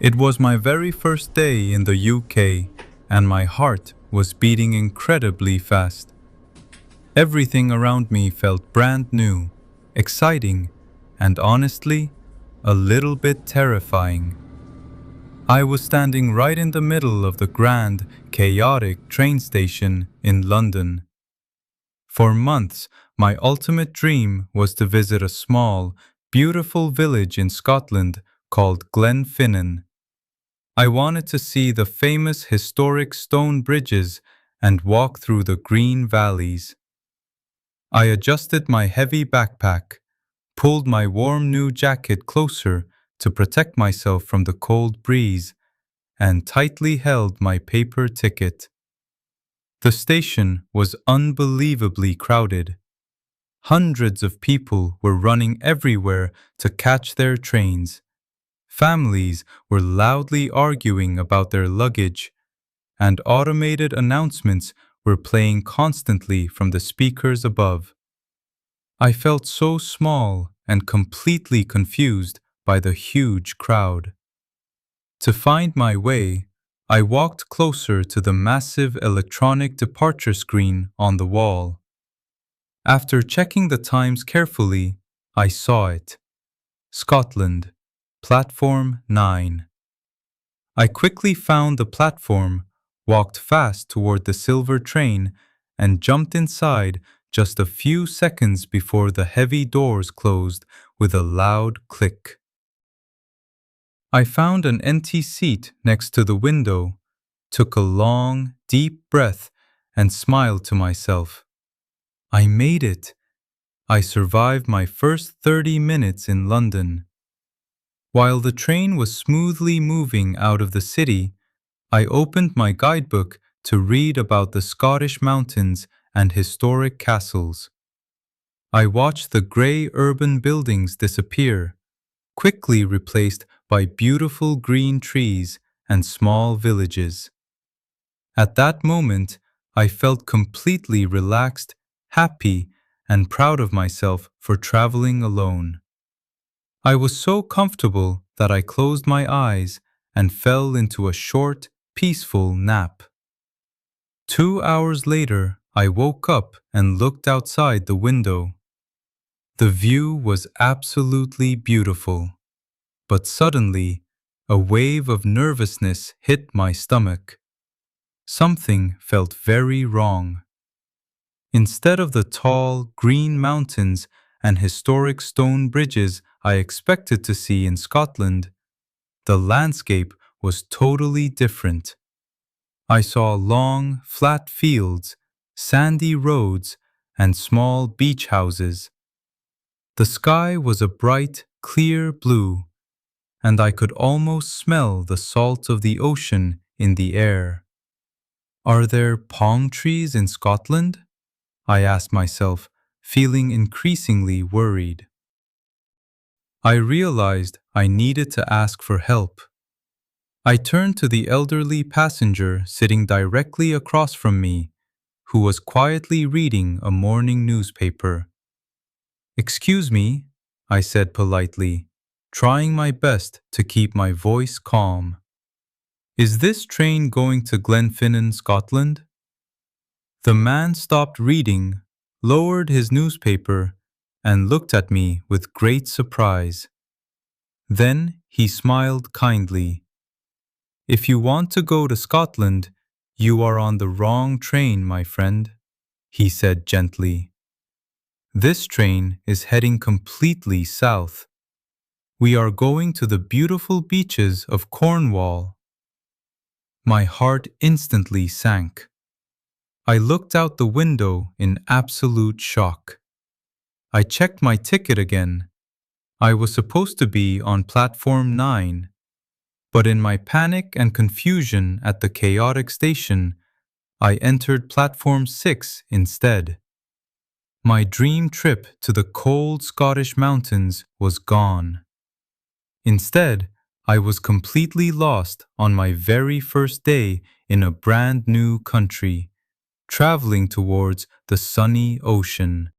It was my very first day in the UK, and my heart was beating incredibly fast. Everything around me felt brand new, exciting, and honestly, a little bit terrifying. I was standing right in the middle of the grand, chaotic train station in London. For months, my ultimate dream was to visit a small, beautiful village in Scotland called Glenfinnan. I wanted to see the famous historic stone bridges and walk through the green valleys. I adjusted my heavy backpack, pulled my warm new jacket closer to protect myself from the cold breeze, and tightly held my paper ticket. The station was unbelievably crowded. Hundreds of people were running everywhere to catch their trains. Families were loudly arguing about their luggage, and automated announcements were playing constantly from the speakers above. I felt so small and completely confused by the huge crowd. To find my way, I walked closer to the massive electronic departure screen on the wall. After checking the times carefully, I saw it. Scotland, Platform 9. I quickly found the platform, walked fast toward the silver train, and jumped inside just a few seconds before the heavy doors closed with a loud click. I found an empty seat next to the window, took a long, deep breath, and smiled to myself. I made it. I survived my first 30 minutes in London. While the train was smoothly moving out of the city, I opened my guidebook to read about the Scottish mountains and historic castles. I watched the grey urban buildings disappear, quickly replaced by beautiful green trees and small villages. At that moment, I felt completely relaxed, happy, and proud of myself for traveling alone. I was so comfortable that I closed my eyes and fell into a short, peaceful nap. 2 hours later, I woke up and looked outside the window. The view was absolutely beautiful, but suddenly, a wave of nervousness hit my stomach. Something felt very wrong. Instead of the tall, green mountains and historic stone bridges I expected to see in Scotland, the landscape was totally different. I saw long, flat fields, sandy roads, and small beach houses. The sky was a bright, clear blue, and I could almost smell the salt of the ocean in the air. Are there palm trees in Scotland? I asked myself, feeling increasingly worried. I realized I needed to ask for help. I turned to the elderly passenger sitting directly across from me, who was quietly reading a morning newspaper. "Excuse me," I said politely, trying my best to keep my voice calm. "Is this train going to Glenfinnan, Scotland?" The man stopped reading, lowered his newspaper, and looked at me with great surprise. Then he smiled kindly. "If you want to go to Scotland, you are on the wrong train, my friend," he said gently. "This train is heading completely south. We are going to the beautiful beaches of Cornwall." My heart instantly sank. I looked out the window in absolute shock. I checked my ticket again. I was supposed to be on Platform 9, but in my panic and confusion at the chaotic station, I entered Platform 6 instead. My dream trip to the cold Scottish mountains was gone. Instead, I was completely lost on my very first day in a brand new country, traveling towards the sunny ocean.